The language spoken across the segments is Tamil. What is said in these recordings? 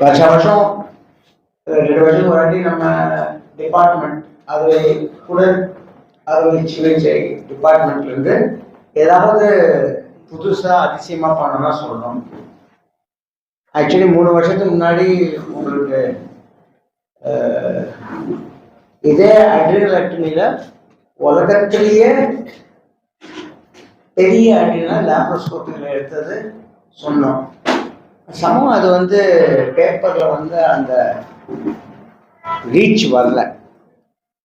வருஷம் 2 வருஷம் ஒரு வாட்டி நம்ம டிபார்ட்மெண்ட் அறுவை குடல் அறுவை சிகிச்சை டிபார்ட்மெண்ட்லேருந்து ஏதாவது புதுசாக அதிசயமாக பண்ணணும்னா சொல்லணும். ஆக்சுவலி 3 வருஷத்துக்கு முன்னாடி உங்களுக்கு இதே அட்ரினலக்டமியில் உலகத்திலேயே பெரிய அட்ரினா லேப்ரோஸ்கோப்பியில் எடுத்தது சொன்னோம். சமம் அது வந்து பேப்பரில் வந்து அந்த ரீச் வரல.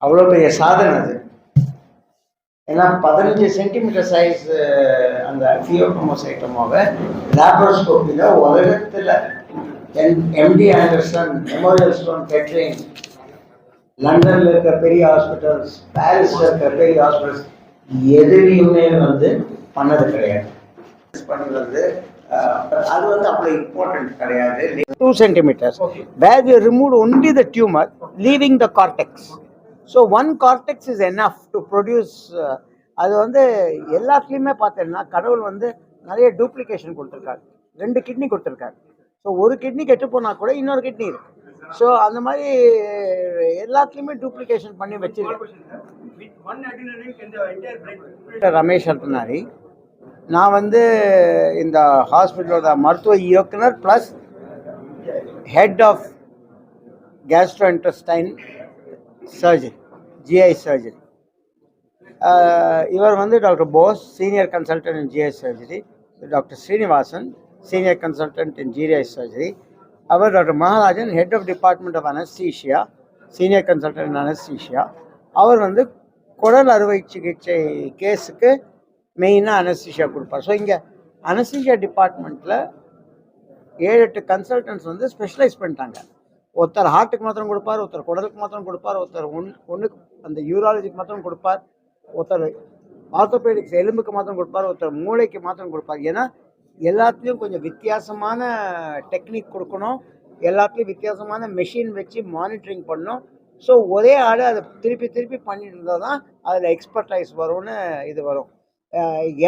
அவ்வளோ பெரிய சாதனை அது. ஏன்னா 15 சென்டிமீட்டர் சைஸ் அந்த ஃபியோட்டோமோசைட்டோமாவை லேப்ரோஸ்கோப்பியில் உலகத்தில் எம்டி ஆண்டர்சன், மெமோரியல் ஸ்லோன் கெட்ரிங், லண்டனில் இருக்கிற பெரிய ஹாஸ்பிட்டல்ஸ், பாரிஸில் இருக்கிற பெரிய ஹாஸ்பிட்டல்ஸ் எதுலேயுமே வந்து பண்ணது கிடையாது. பண்ணி வந்து அது வந்து அவ்வளோ இம்பார்ட்டன்ட் கிடையாது. 2 centimeters where we removed only the tumor leaving the cortex. So one cortex is enough to produce. அது வந்து எல்லாத்துலேயுமே பார்த்தீங்கன்னா கடவுள் வந்து நிறைய டூப்ளிகேஷன் கொடுத்துருக்காரு. 2 கிட்னி கொடுத்துருக்காரு. ஸோ ஒரு கிட்னி கெட்டு போனால் கூட இன்னொரு கிட்னி இருக்கு. ஸோ அந்த மாதிரி எல்லாத்துலேயுமே டூப்ளிகேஷன் பண்ணி வச்சிருக்கேன். ரமேஷ் அர்த்தனாரி, நான் வந்து இந்த ஹாஸ்பிட்டலோட மருத்துவ இயக்குனர் plus head of gastrointestine surgery, GI surgery. இவர் வந்து doctor Bose, senior consultant in GI surgery. Doctor Srinivasan, senior consultant in GI surgery. அவர் doctor Maharajan, head of department of anaesthesia, senior consultant in anaesthesia. அவர் வந்து குடல் அறுவை சிகிச்சை கேஸுக்கு மெயினாக அனஸ்தீஷியா கொடுப்பார். ஸோ இங்கே அனஸ்தீஷியா டிபார்ட்மெண்ட்டில் 7-8 கன்சல்டன்ட்ஸ் வந்து ஸ்பெஷலைஸ் பண்ணிட்டாங்க. ஒருத்தர் ஹார்ட்டுக்கு மாத்திரம் கொடுப்பார், ஒருத்தர் குடலுக்கு மாத்திரம் கொடுப்பார், ஒருத்தர் ஒன்றுக்கு அந்த யூராலஜிக்கு மாத்திரம் கொடுப்பார், ஒருத்தர் ஆர்த்தோபெடிக்ஸ் எலும்புக்கு மாத்திரம் கொடுப்பார், ஒருத்தர் மூளைக்கு மாத்திரம் கொடுப்பார். ஏன்னா எல்லாத்துலேயும் கொஞ்சம் வித்தியாசமான டெக்னிக் கொடுக்கணும், எல்லாத்துலேயும் வித்தியாசமான மெஷின் வச்சு மானிட்டரிங் பண்ணணும். ஸோ ஒரே ஆள் அதை திருப்பி திருப்பி பண்ணிட்டு இருந்தால் தான் அதில் எக்ஸ்பர்டைஸ் வரும்னு இது வரும்.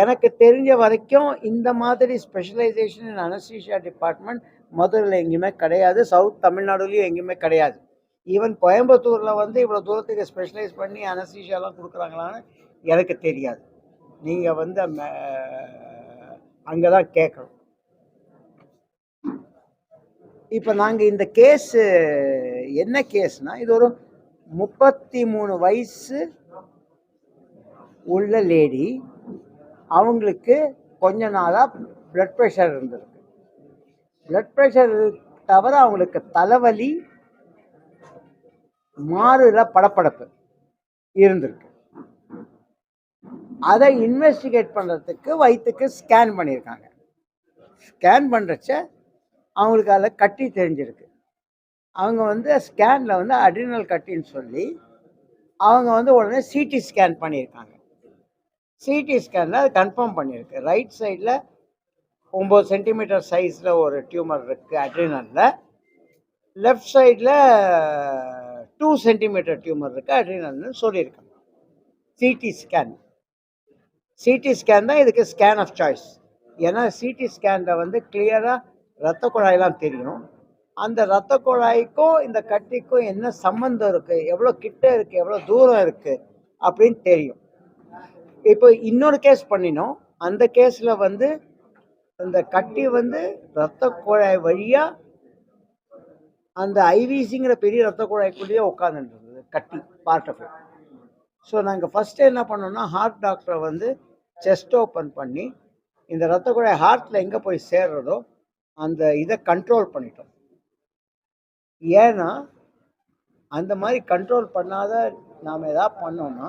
எனக்கு தெரிஞ்ச வரைக்கும் இந்த மாதிரி ஸ்பெஷலைசேஷன் இன் அனஸ்தீஷியா டிபார்ட்மெண்ட் மதுரையில் எங்கேயுமே கிடையாது, சவுத் தமிழ்நாடுலேயும் எங்கேயுமே கிடையாது. ஈவன் கோயம்புத்தூரில் வந்து இவ்வளோ தூரத்துக்கு ஸ்பெஷலைஸ் பண்ணி அனஸ்தீஷியாலாம் கொடுக்குறாங்களான்னு எனக்கு தெரியாது. நீங்கள் வந்து அங்கே தான் கேட்கணும். இப்போ நாங்கள் இந்த கேஸு என்ன கேஸ்னால், இது ஒரு 33 வயசு உள்ள லேடி. அவங்களுக்கு கொஞ்ச நாளாக பிளட் ப்ரெஷர் இருந்திருக்கு. பிளட் ப்ரெஷர் தவிர அவங்களுக்கு தலைவலி, மாறுல படப்படப்பு இருந்திருக்கு. அதை இன்வெஸ்டிகேட் பண்ணுறதுக்கு வயிற்றுக்கு ஸ்கேன் பண்ணியிருக்காங்க. ஸ்கேன் பண்ணுறச்ச அவங்களுக்கு அதில் கட்டி தெரிஞ்சிருக்கு. அவங்க வந்து ஸ்கேனில் வந்து அட்ரினல் கட்டின்னு சொல்லி அவங்க வந்து உடனே சிடி ஸ்கேன் பண்ணியிருக்காங்க. சிடி ஸ்கேனில் அது கன்ஃபார்ம் பண்ணியிருக்கு. ரைட் சைடில் 9 சென்டிமீட்டர் சைஸில் ஒரு டியூமர் இருக்குது அட்ரினலில். லெஃப்ட் சைடில் 2 சென்டிமீட்டர் டியூமர் இருக்குது அட்ரினல்னு சொல்லியிருக்காங்க. சிடி ஸ்கேன் தான் இதுக்கு ஸ்கேன் ஆஃப் சாய்ஸ். ஏன்னா சிடி ஸ்கேனில் வந்து கிளியராக இரத்த குழாயெல்லாம் தெரியும். அந்த இரத்த குழாய்க்கும் இந்த கட்டிக்கும் என்ன சம்மந்தம் இருக்குது, எவ்வளோ கிட்ட இருக்குது, எவ்வளோ தூரம் இருக்குது அப்படின்னு தெரியும். இப்போ இன்னொரு கேஸ் பண்ணினோம். அந்த கேஸில் வந்து அந்த கட்டி வந்து இரத்த குழாய் வழியாக அந்த ஐவிசிங்கிற பெரிய இரத்த குழாய்க்குள்ளேயே உட்காந்துருந்தது கட்டி, பார்ட் ஆஃப் இட். ஸோ நாங்கள் ஃபஸ்ட்டு என்ன பண்ணோம்னா, ஹார்ட் டாக்டரை வந்து செஸ்ட் ஓப்பன் பண்ணி இந்த இரத்த குழாய் ஹார்ட்டில் எங்கே போய் சேர்றதோ அந்த இதை கண்ட்ரோல் பண்ணிட்டோம். ஏன்னா அந்த மாதிரி கண்ட்ரோல் பண்ணாத நாம் எதாவது பண்ணோம்னா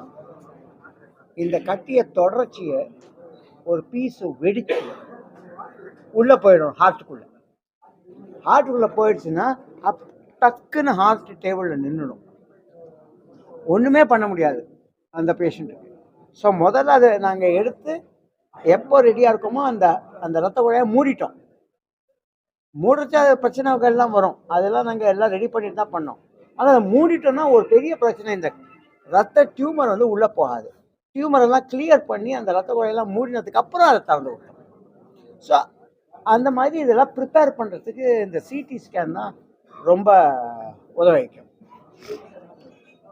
இந்த கட்டியை தொடர்ச்சியை ஒரு பீஸு வெடிச்சு உள்ளே போயிடும் ஹார்ட்டுக்குள்ளே. ஹார்ட்டுக்குள்ளே போயிடுச்சுன்னா டக்குன்னு ஹார்ட் டேபிளில் நின்றுடும், ஒன்றுமே பண்ண முடியாது அந்த பேஷண்ட்டுக்கு. ஸோ முதல்ல அதை நாங்கள் எடுத்து எப்போ ரெடியாக இருக்கோமோ அந்த அந்த இரத்த குழாயை மூடிட்டோம். மூடிச்சா அது பிரச்சனைகள்லாம் வரும், அதெல்லாம் நாங்கள் எல்லாம் ரெடி பண்ணிட்டு தான் பண்ணோம். ஆனால் அதை மூடிட்டோம்னா ஒரு பெரிய பிரச்சனை, இந்த ரத்த டியூமர் வந்து உள்ளே போகாது. டியூமரெல்லாம் கிளியர் பண்ணி அந்த ரத்த குழாயெல்லாம் மூடினதுக்கு அப்புறம் அதை திறந்து விட்டோம். ஸோ அந்த மாதிரி இதெல்லாம் ப்ரிப்பேர் பண்ணுறதுக்கு இந்த சிடி ஸ்கேன் தான் ரொம்ப உதவிக்கும்.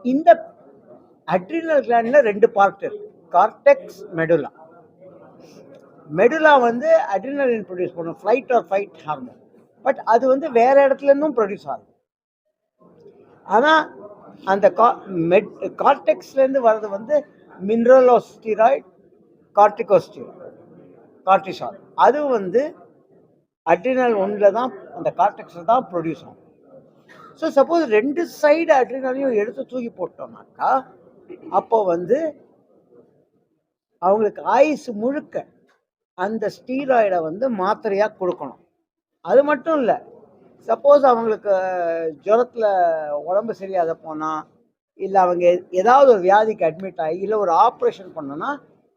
இந்த அட்ரினல் கிளாண்டில் 2 பார்ட் இருக்கு, கார்டெக்ஸ், மெடுலா. மெடுலா வந்து அட்ரினலின் ப்ரொடியூஸ் பண்ணும், flight or fight hormone. But அது வந்து வேற இடத்துல இருந்தும் ப்ரொடியூஸ் ஆகும். ஆனால் அந்த கார்டெக்ஸ்லேருந்து வர்றது வந்து மினரலோஸ்டிராய்ட், கார்டிகோஸ்டிராய்ட், கார்டிசால். அது வந்து அட்ரினல் ஒன்றில் தான், அந்த கார்டெக்ஸில் தான் ப்ரொடியூஸ் ஆகும். ஸோ சப்போஸ் 2 சைடு அட்ரினலையும் எடுத்து தூக்கி போட்டோம்னாக்கா அப்போ வந்து அவங்களுக்கு ஆயுசு முழுக்க அந்த ஸ்டீராய்டை வந்து மாத்திரையாக கொடுக்கணும். அது மட்டும் இல்லை, சப்போஸ் அவங்களுக்கு ஜுரத்தில் உடம்பு சரியாத போனால், இல்லை அவங்க ஏதாவது ஒரு வியாதிக்கு அட்மிட் ஆகி, இல்லை ஒரு ஆப்ரேஷன் பண்ணோன்னா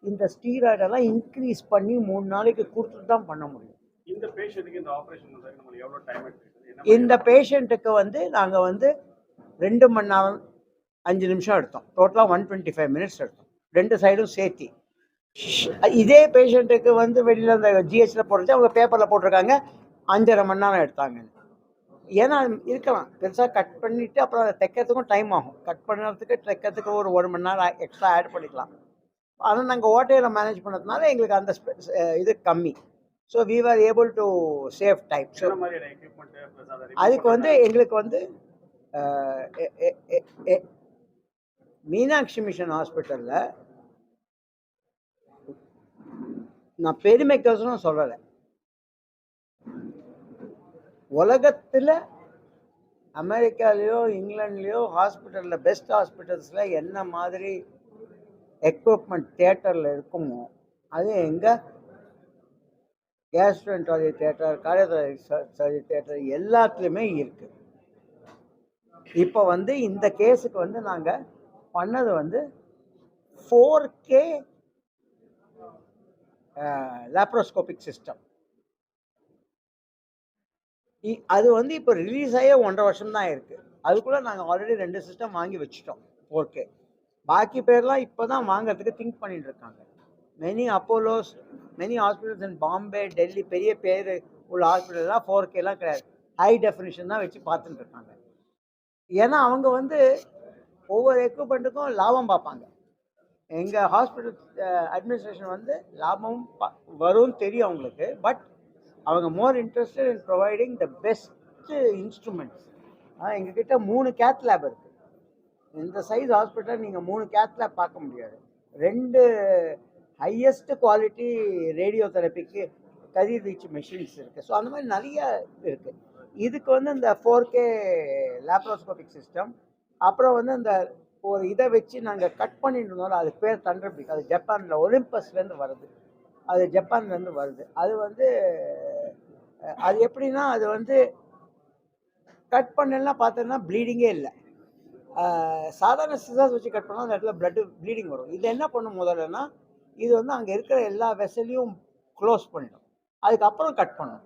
இந்த ஸ்டீராய்டெல்லாம் இன்க்ரீஸ் பண்ணி 3 நாளைக்கு கொடுத்துட்டு தான் பண்ண முடியும். இந்த பேஷண்ட்டுக்கு இந்த ஆப்ரேஷன் நம்மளுக்கு எவ்வளோ டைம் எடுத்துக்குது? இந்த பேஷண்ட்டுக்கு வந்து நாங்கள் வந்து 2 மணி நேரம் 5 நிமிஷம் எடுத்தோம். டோட்டலாக 125 மினிட்ஸ் எடுத்தோம், 2 சைடும் சேர்த்தி. இதே பேஷண்ட்டுக்கு வந்து வெளியில் அந்த ஜிஹெச்சில் போட்டுச்சு, அவங்க பேப்பரில் போட்டிருக்காங்க 5.5 மணி நேரம் எடுத்தாங்க. ஏன்னா இருக்கலாம், பெருசாக கட் பண்ணிவிட்டு அப்புறம் அதை தைக்கிறதுக்கும் டைம் ஆகும். கட் பண்ணுறதுக்கு தைக்கிறதுக்கு ஒரு 1 மணி நேரம் எக்ஸ்ட்ரா ஆட் பண்ணிக்கலாம். ஆனால் நாங்கள் ஓட்டையில் மேனேஜ் பண்ணதுனால எங்களுக்கு அந்த இது கம்மி. So we are able to save time. So அதுக்கு வந்து எங்களுக்கு வந்து மீனாட்சி மிஷன் ஹாஸ்பிட்டலில் நான் பெருமைக்கோசரம் சொல்லலை, உலகத்தில் அமெரிக்காலேயோ இங்கிலாந்துலேயோ ஹாஸ்பிட்டலில் பெஸ்ட் ஹாஸ்பிட்டல்ஸில் என்ன மாதிரி எக்யூப்மெண்ட் தியேட்டரில் இருக்குமோ அது எங்கள் கேஸ்ட்ரோஎன்ட்ராலஜி தியேட்டர், கார்டியாலஜி தியேட்டர் எல்லாத்துலேயுமே இருக்குது. இப்போ வந்து இந்த கேஸுக்கு வந்து நாங்கள் பண்ணது வந்து 4K லேப்ரோஸ்கோபிக் சிஸ்டம். அது வந்து இப்போ ரிலீஸ் ஆகியே 1.5 வருஷம் தான் இருக்குது. அதுக்குள்ளே நாங்கள் ஆல்ரெடி 2 சிஸ்டம் வாங்கி வச்சுட்டோம் 4K. பாக்கி பேர்லாம் இப்போ தான் வாங்கிறதுக்கு திங்க் பண்ணிட்டு இருக்காங்க. Many Apollos, many hospitals in Bombay, Delhi, பெரிய பேர் உள்ள ஹாஸ்பிட்டல்லாம் 4Kலாம் கிடையாது, ஹை டெஃபினிஷன் தான் வச்சு பார்த்துட்டு இருக்காங்க. ஏன்னா அவங்க வந்து ஒவ்வொரு எக்யூப்மெண்ட்டுக்கும் லாபம் பார்ப்பாங்க. எங்கள் ஹாஸ்பிட்டல் அட்மினிஸ்ட்ரேஷன் வந்து லாபமும் வரும்னு தெரியும் அவங்களுக்கு. பட் அவங்க மோர் interested in providing the best instruments. எங்ககிட்ட 3 கேத் லேப் இருக்குது. இந்த சைஸ் ஹாஸ்பிட்டல் நீங்கள் 3 கேத் லேப் பார்க்க முடியாது. 2 ஹையஸ்ட் குவாலிட்டி ரேடியோ தெரப்பிக்கு கதிர்வீச்சு மெஷின்ஸ் இருக்குது. ஸோ அந்த மாதிரி நிறைய இருக்குது. இதுக்கு வந்து இந்த 4K லேப்ரோஸ்கோபிக் சிஸ்டம், அப்புறம் வந்து அந்த ஒரு இதை வச்சு நாங்கள் கட் பண்ணிட்டு இருந்தோம், அது பேர் தண்டர்பிக். அது ஜப்பானில் ஒலிம்பஸ்லேருந்து வருது, அது ஜப்பான்லேருந்து வருது. அது வந்து அது எப்படின்னா, அது வந்து கட் பண்ணலாம் பார்த்தோன்னா ப்ளீடிங்கே இல்லை. சாதாரண சிசர்ஸ் வச்சு கட் பண்ணால் அந்த இடத்துல ப்ளீடிங் வரும். இது என்ன பண்ணும் முதல்லன்னா, இது வந்து அங்கே இருக்கிற எல்லா வெசலையும் க்ளோஸ் பண்ணிடும், அதுக்கப்புறம் கட் பண்ணும்.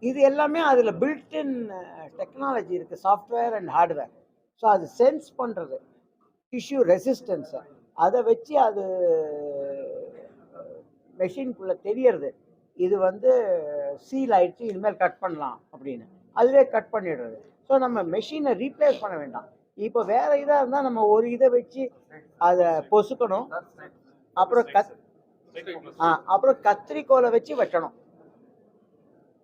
இது எல்லாமே அதில் பில்ட்இன் டெக்னாலஜி இருக்குது, சாஃப்ட்வேர் அண்ட் ஹார்ட்வேர். ஸோ அது சென்ஸ் பண்ணுறது டிஷ்யூ ரெசிஸ்டன்ஸை, அதை வச்சு அது மெஷின்குள்ளே தெரியறது இது வந்து சீல் ஆயிடுச்சு, இனிமேல் கட் பண்ணலாம் அப்படின்னு அதுவே கட் பண்ணிடுறது. ஸோ நம்ம மெஷினை ரீப்ளேஸ் பண்ண வேண்டாம். இப்போ வேறு இதாக இருந்தால் நம்ம ஒரு இதை வச்சு அதை பொசுக்கணும், அப்புறம் அப்புறம் கத்திரிக்கோலை வச்சு வெட்டணும்,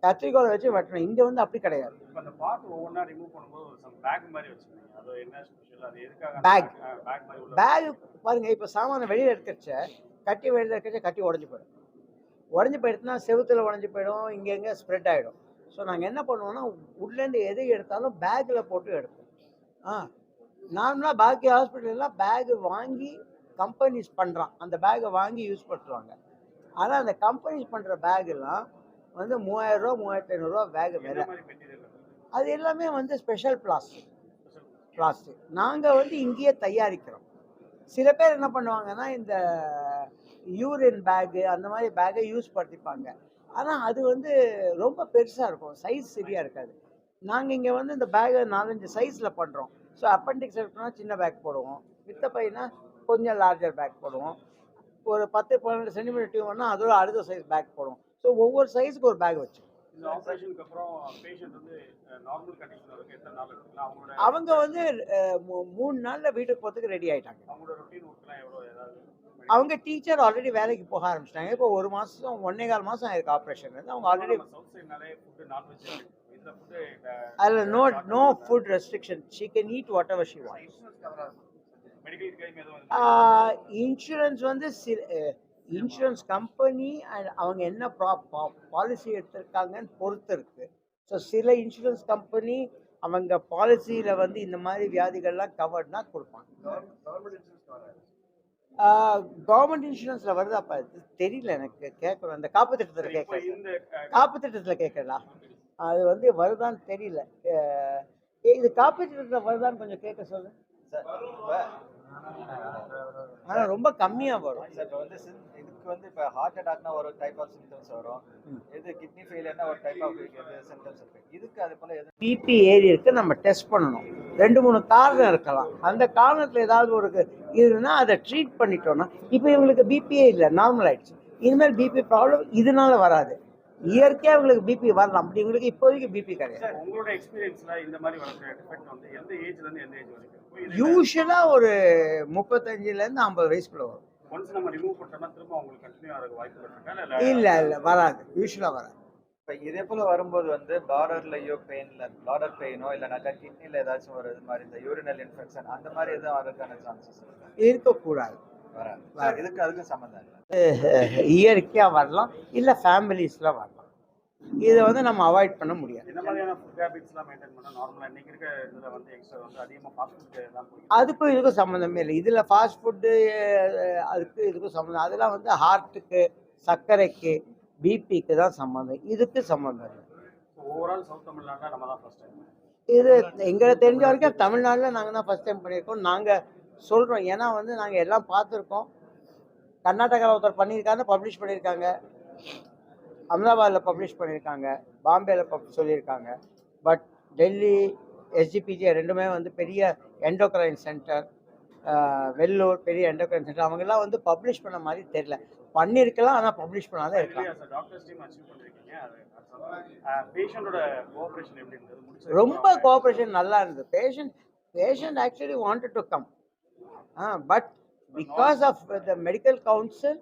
கத்திரிக்கோலை வச்சு வெட்டணும். இங்கே வந்து அப்படி கிடையாது. பேக் பாருங்க, இப்போ சாமான வெளியில் எடுக்கச்ச கட்டி வெளியில் இருக்கச்ச கட்டி உடஞ்சி போயிடும். உடஞ்சி போயிடுச்சுன்னா செவுத்தில் உடஞ்சி போயிடும், இங்கே ஸ்ப்ரெட் ஆகிடும். ஸோ நாங்கள் என்ன பண்ணுவோம்னா, உள்ளேருந்து எது எடுத்தாலும் பேக்கில் போட்டு எடுப்போம். நார்மலாக பாக்கி ஹாஸ்பிட்டல்லாம் பேகு வாங்கி கம்பெனிஸ் பண்ணுறான், அந்த பேக்கை வாங்கி யூஸ் பண்ணுறாங்க. ஆனால் அந்த கம்பெனிஸ் பண்ணுற பேக்கெல்லாம் வந்து 3000 ரூபா 3500 பேகு வேறு. அது எல்லாமே வந்து ஸ்பெஷல் பிளாஸ்டிக் நாங்கள் வந்து இங்கேயே தயாரிக்கிறோம். சில பேர் என்ன பண்ணுவாங்கன்னா, இந்த யூரின் பேக்கு அந்த மாதிரி பேக்கை யூஸ் படுத்திப்பாங்க. ஆனால் அது வந்து ரொம்ப பெருசாக இருக்கும், சைஸ் சரியாக இருக்காது. நாங்கள் இங்கே வந்து இந்த பேக்கை 4-5 சைஸில் பண்ணுறோம். ஸோ அப்பெண்டிக்ஸ் இருக்குன்னா சின்ன பேக் போடுவோம், வித்த பையனா கொஞ்சம் லார்ஜர் பேக் போடுவோம், ஒரு 10-12 சென்டிமீட்டர் டியூப்னா அதோட அடுத்த சைஸ் பேக் போடுவோம். ஸோ ஒவ்வொரு சைஸுக்கு ஒரு பேக் வச்சு இந்த ஆபரேஷனுக்கு அப்புறம் பேஷண்ட் வந்து நார்மல் கண்டிஷன் வரைக்கும் எத்தனை நாள் எடுத்துக்கலாம் அவங்களோட அவங்க வந்து 3 நாள்ல வீட்டுக்கு போகிறதுக்கு ரெடி ஆயிட்டாங்க. அவங்களோட ரொட்டீன் ஒர்க்லாம் எவ்வளோ ஏதாவது அவங்க டீச்சர் ஆல்ரெடி வேலைக்கு போக ஆரம்பிச்சிட்டாங்க. இப்போ 1 மாதம் 1.25 மாதம் ஆயிருக்கு ஆப்ரேஷன் வந்து. அவங்க ஆல்ரெடி சவுத் சைட்னாலே ஃபுட்டு நான்வெஜ் இந்த ஃபுட்டு அதில் no food restriction. She can eat what ever she wants. Medical claim எதுவும் இன்சூரன்ஸ் வந்து இன்சூரன்ஸ் கம்பெனி அண்ட் அவங்க என்ன பாலிசி எடுத்திருக்காங்கன்னு பொறுத்து இருக்கு. ஸோ சில இன்சூரன்ஸ் கம்பெனி அவங்க பாலிசியில் வந்து இந்த மாதிரி வியாதிகள்லாம் கவர்ட்னா கொடுப்பாங்க. கவர்மெண்ட் இன்சூரன்ஸில் வருது. அப்போ தெரியல எனக்கு கேட்கணும். அந்த காப்பு திட்டத்தில் கேட்கல. இந்த காப்பு திட்டத்தில் கேட்கலாம். அது வந்து வருதான்னு தெரியல. இது காப்பு திட்டத்தில் வருதான்னு கொஞ்சம் கேட்க சொல்லு. ஆனால் ரொம்ப கம்மியாக வரும். சார் இப்போ வந்து இதுக்கு வந்து இப்போ ஹார்ட் அட்டாக்னா ஒரு டைப் ஆஃப் சிம்டம்ஸ் வரும், இது கிட்னி ஃபெயிலியர்னா ஒரு டைப் ஆஃப் சிம்டம்ஸ் இருக்கு. இதுக்கு அது போல எது பிபி ஏறி இருக்கு, நம்ம டெஸ்ட் பண்ணணும். 2-3 காரணம் இருக்கலாம். அந்த காரணத்தில் ஏதாவது ஒரு இதுனா அதை ட்ரீட் பண்ணிட்டோம்னா, இப்போ இவங்களுக்கு பிபியே இல்லை, நார்மல் ஆயிடுச்சு. இனிமேல் பிபி ப்ராப்ளம் இதனால வராது. இயற்கையாக இவங்களுக்கு பிபி வரலாம். அப்படி இவங்களுக்கு இப்போதைக்கு பிபி கிடையாது. உங்களோட எக்ஸ்பீரியன்ஸ்ல இந்த மாதிரி வளர்க்குற டிஃபெக்ட் வந்து எந்த ஏஜ்ல இருந்து எந்த ஏஜ் வரைக்கும் யூஸ்வலாக ஒரு 35லேருந்து 50 வயசுக்குள்ள வரும். ஒன்ஸ் நம்ம ரிமூவ் பண்ணிட்டோம்னா திரும்ப அவங்களுக்கு கண்டினியூ ஆகிறதுக்கு வாய்ப்பு இருக்கா? இல்லை வராது. யூஸ்வலாக வராது. இப்போ இதே போல வரும்போது வந்து பார்டர்லையோ பார்டர் பெயினோ இல்லைனாக்கா கிட்னியில் ஏதாச்சும் ஒரு இது மாதிரி இந்த யூரினல் இன்ஃபெக்ஷன் அந்த மாதிரி எதுவும் வரதுக்கான சான்சஸ் இருக்கா? இருக்கக்கூடாது. வராது. இதுக்கு அதுக்கும் சம்மந்தம் இல்லை. இயற்கையாக வரலாம், இல்லை ஃபேமிலிஸில் வரலாம். இதை வந்து நம்ம அவாய்ட் பண்ண முடியாது. என்ன மாதிரியான ஃபுட் ஹேபிட்ஸ்லாம் மெயின்டைன் பண்ணா நார்மலாக இன்னைக்கு இருக்க இதில் வந்து எக்ஸ்ட்ரா வந்து அதிகமாக ஃபாஸ்ட் ஃபுட் எல்லாம் போய் அதுக்கும் இதுக்கும் சம்மந்தமே இல்லை. இதில் ஃபாஸ்ட் ஃபுட்டு அதுக்கு இதுக்கும் சம்மந்தம். அதெல்லாம் வந்து ஹார்ட்டுக்கு, சர்க்கரைக்கு, பிபிக்கு தான் சம்மந்தம். இதுக்கு சம்மந்தம் இல்லை. ஓவரால் சவுத் தமிழ்நாட்டில் நம்ம தான் ஃபர்ஸ்ட் டைம் இது எங்களை தெரிஞ்ச வரைக்கும் தமிழ்நாட்டில் நாங்கள் தான் ஃபஸ்ட் டைம் பண்ணியிருக்கோம். நாங்கள் சொல்கிறோம். ஏன்னா வந்து நாங்கள் எல்லாம் பார்த்துருக்கோம். கர்நாடகாவில் ஒருத்தர் பண்ணியிருக்காங்க, பப்ளிஷ் பண்ணியிருக்காங்க. அகமதாபாத்தில் பப்ளிஷ் பண்ணியிருக்காங்க. பாம்பேயில் சொல்லியிருக்காங்க. பட் டெல்லி, எஸ்ஜிபிஜி ரெண்டுமே வந்து பெரிய எண்டோக்ரைன் சென்டர், வெள்ளூர் பெரிய எண்டோக்ரைன் சென்டர், அவங்கெல்லாம் வந்து பப்ளிஷ் பண்ண மாதிரி தெரியல. பண்ணியிருக்கலாம், ஆனால் பப்ளிஷ் பண்ணாதான் இருக்கலாம். டாக்டர்ஸ் டீம் அச்சீவ் பண்ணிருக்கீங்க. அது பேஷண்டோட கோஆபரேஷன் எப்படி இருந்தது? ரொம்ப கோஆப்ரேஷன் நல்லா இருந்தது. Patient actually wanted to come, but because of the medical council